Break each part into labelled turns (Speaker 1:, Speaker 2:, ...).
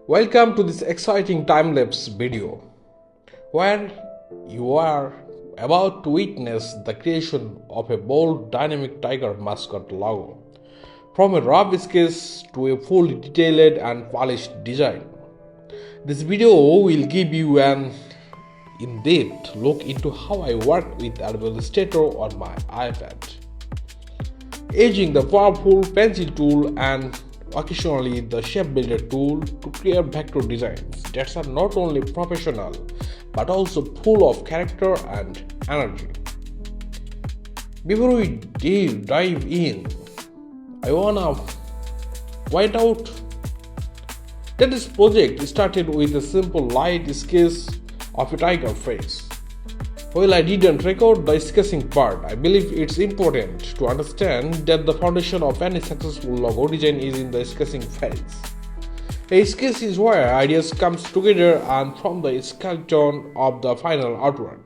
Speaker 1: Welcome to this exciting time-lapse video where you are about to witness the creation of a bold dynamic tiger mascot logo from a rough sketch to a fully detailed and polished design. This video will give you an in-depth look into how I work with Adobe Illustrator on my iPad, using the powerful pencil tool and occasionally the shape builder tool to create vector designs that are not only professional but also full of character and energy. Before we dive in, I wanna point out that this project started with a simple light sketch of a tiger face. While I didn't record the sketching part, I believe it's important to understand that the foundation of any successful logo design is in the sketching phase. A sketch is where ideas come together and form the skeleton of the final artwork.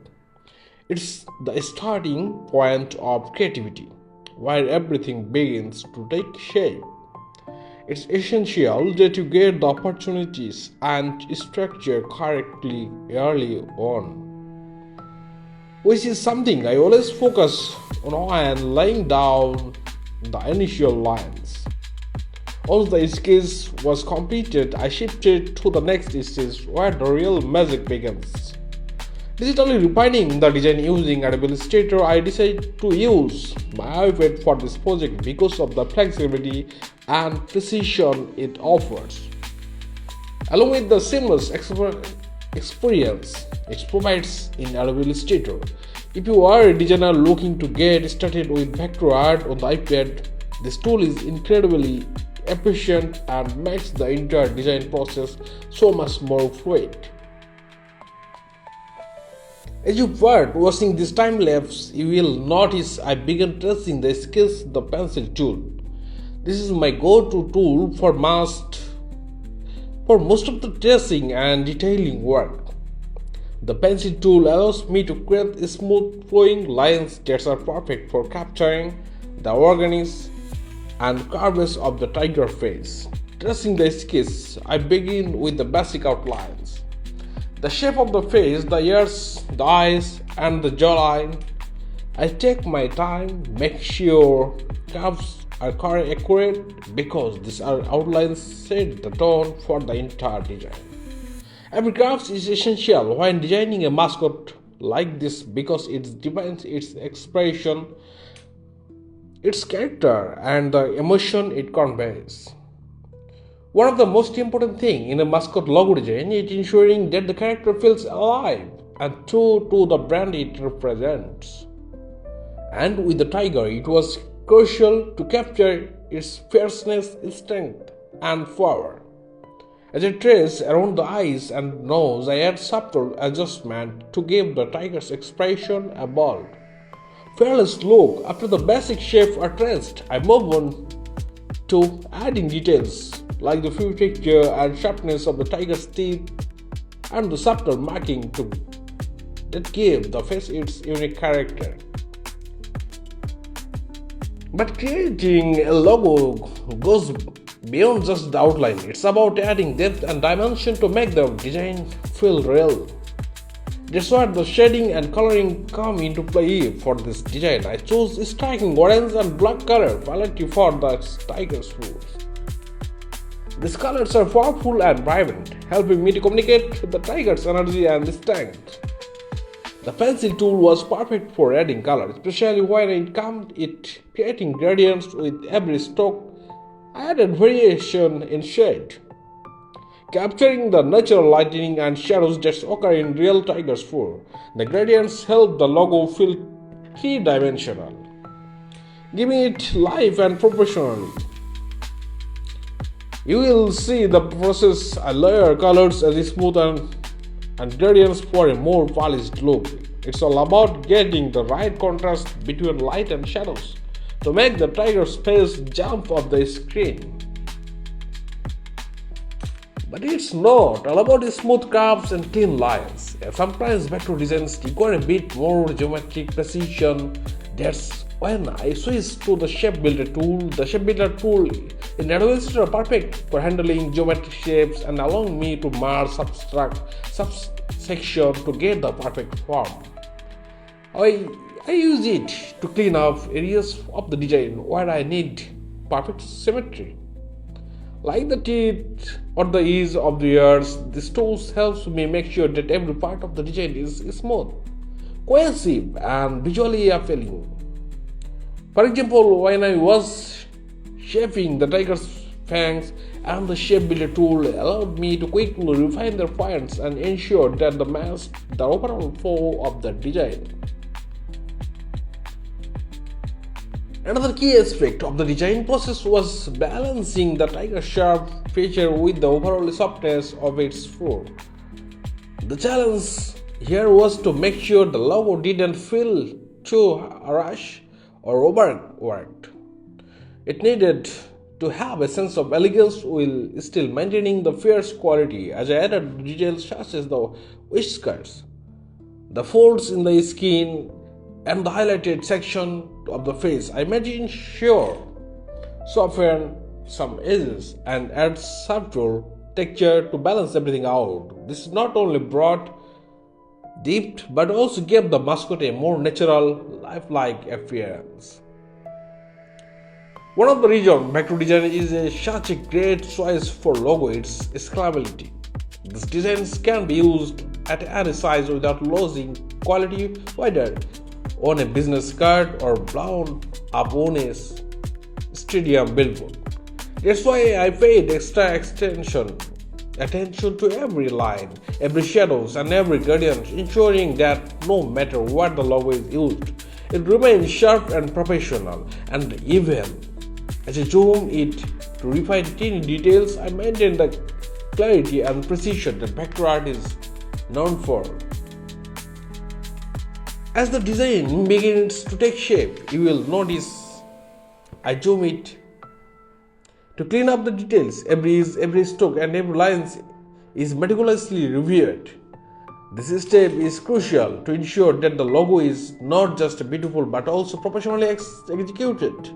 Speaker 1: It's the starting point of creativity, where everything begins to take shape. It's essential that you get the opportunities and structure correctly early on, which is something I always focus on when laying down the initial lines. Once the sketch was completed, I shifted to the next stage where the real magic begins. Digitally refining the design using Adobe Illustrator, I decided to use my iPad for this project because of the flexibility and precision it offers, along with the seamless experience it provides in Adobe Illustrator. If you are a designer looking to get started with vector art on the iPad, this tool is incredibly efficient and makes the entire design process so much more fluid. As you start watching this time lapse, you will notice I began tracing the sketch the pencil tool. This is my go-to tool for most of the tracing and detailing work. The pencil tool allows me to create smooth flowing lines that are perfect for capturing the organs and curves of the tiger face. Tracing the sketch, I begin with the basic outlines. The shape of the face, the ears, the eyes, and the jawline. I take my time, make sure curves are accurate because these outlines set the tone for the entire design. Every curve is essential when designing a mascot like this because it defines its expression, its character, and the emotion it conveys. One of the most important things in a mascot logo design is ensuring that the character feels alive and true to the brand it represents. And with the tiger, it was crucial to capture its fierceness, strength, and power. As I trace around the eyes and nose, I add subtle adjustment to give the tiger's expression a bold, fearless look. After the basic shape are traced, I move on to adding details like the few texture and sharpness of the tiger's teeth and the subtle marking that give the face its unique character. But creating a logo goes beyond just the outline. It's about adding depth and dimension to make the design feel real. That's where the shading and coloring come into play for this design. I chose striking orange and black color palette for the tiger's fur. These colors are powerful and vibrant, helping me to communicate the tiger's energy and strength. The pencil tool was perfect for adding color, especially when it comes to creating gradients with every stroke. I added variation in shade, capturing the natural lighting and shadows that occur in real tiger's fur. The gradients help the logo feel three-dimensional, giving it life and proportionality. You will see the process. I layer colors as smooth and gradients for a more polished look. It's all about getting the right contrast between light and shadows to make the tiger's face jump off the screen. But it's not all about smooth curves and clean lines. Sometimes vector designs require a bit more geometric precision. That's when I switched to the shape builder tool. The shape builder tool in Adobe Illustrator are perfect for handling geometric shapes and allowing me to merge subsection to get the perfect form. I use it to clean up areas of the design where I need perfect symmetry. Like the teeth or the ears of the ears, this tool helps me make sure that every part of the design is smooth, cohesive, and visually appealing. For example, when I was shaping the tiger's fangs, and the shape builder tool allowed me to quickly refine their points and ensure that they matched the overall flow of the design. Another key aspect of the design process was balancing the tiger's sharp feature with the overall softness of its fur. The challenge here was to make sure the logo didn't feel too harsh or overworked. It needed to have a sense of elegance while still maintaining the fierce quality as I added details such as the whiskers, the folds in the skin, and the highlighted section of the face. I made sure soften some edges and add subtle texture to balance everything out. This not only brought depth but also gave the mascot a more natural, lifelike appearance. One of the reasons Macro Design is such a great choice for logo is scalability. These designs can be used at any size without losing quality, whether on a business card or blown up on a stadium billboard. That's why I paid extra attention to every line, every shadows, and every gradient, ensuring that no matter what the logo is used, it remains sharp and professional. And even as I zoom it to refine tiny details, I maintain the clarity and precision that vector art is known for. As the design begins to take shape, you will notice I zoom it to clean up the details. Every stroke and every line is meticulously reviewed. This step is crucial to ensure that the logo is not just beautiful but also professionally executed.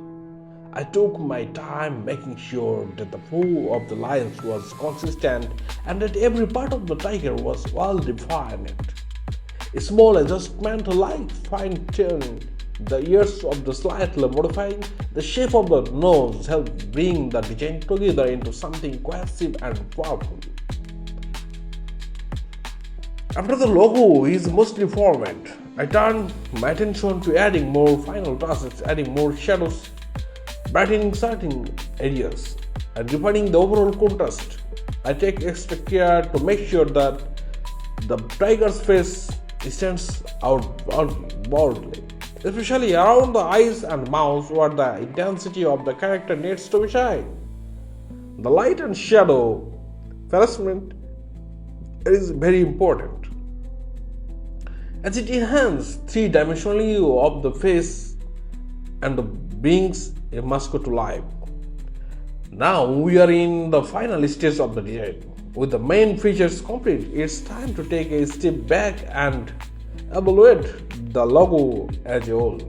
Speaker 1: I took my time making sure that the flow of the lines was consistent and that every part of the tiger was well defined. A small adjustment like fine-tuning the ears of the slightly modifying the shape of the nose helped bring the design together into something cohesive and powerful. After the logo is mostly formed, I turned my attention to adding more final touches, adding more shadows, brightening certain areas, and refining the overall contrast. I take extra care to make sure that the tiger's face stands out boldly, especially around the eyes and mouth where the intensity of the character needs to be shine. The light and shadow placement is very important as it enhances three-dimensionality of the face and brings a mascot to life. Now we are in the final stage of the design. With the main features complete, it's time to take a step back and evaluate the logo as a whole.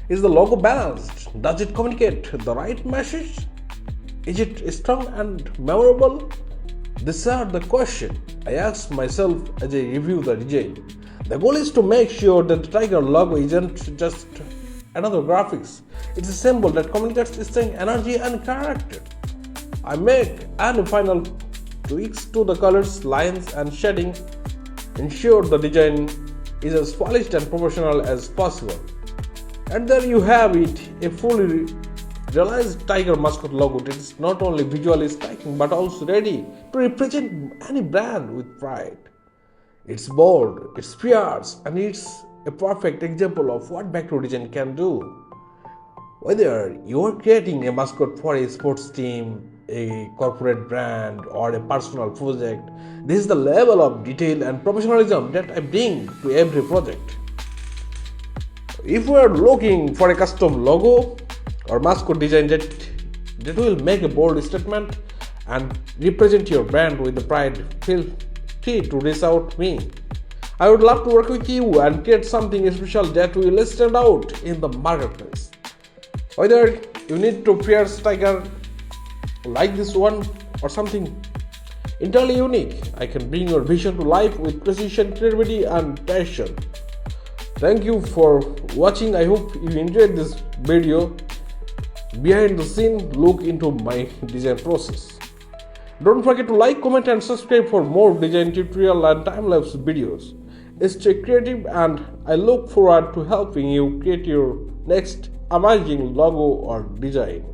Speaker 1: Is the logo balanced? Does it communicate the right message? Is it strong and memorable? These are the questions I ask myself as I review the design. The goal is to make sure that the tiger logo isn't just another graphics. It's a symbol that communicates strength, energy, and character. I make any final tweaks to the colors, lines, and shading, ensure the design is as polished and professional as possible. And there you have it, a fully realized tiger mascot logo that is not only visually striking but also ready to represent any brand with pride. It's bold, it's fierce, and it's a perfect example of what macro design can do. Whether you are creating a mascot for a sports team, a corporate brand, or a personal project, this is the level of detail and professionalism that I bring to every project. If you are looking for a custom logo or mascot design that will make a bold statement and represent your brand with the pride, feel free to reach out to me. I would love to work with you and create something special that will stand out in the marketplace. Whether you need to pair sticker like this one or something entirely unique, I can bring your vision to life with precision, creativity, and passion. Thank you for watching. I hope you enjoyed this video. Behind the scene look into my design process. Don't forget to like, comment, and subscribe for more design tutorial and time-lapse videos. Stay creative, and I look forward to helping you create your next amazing logo or design.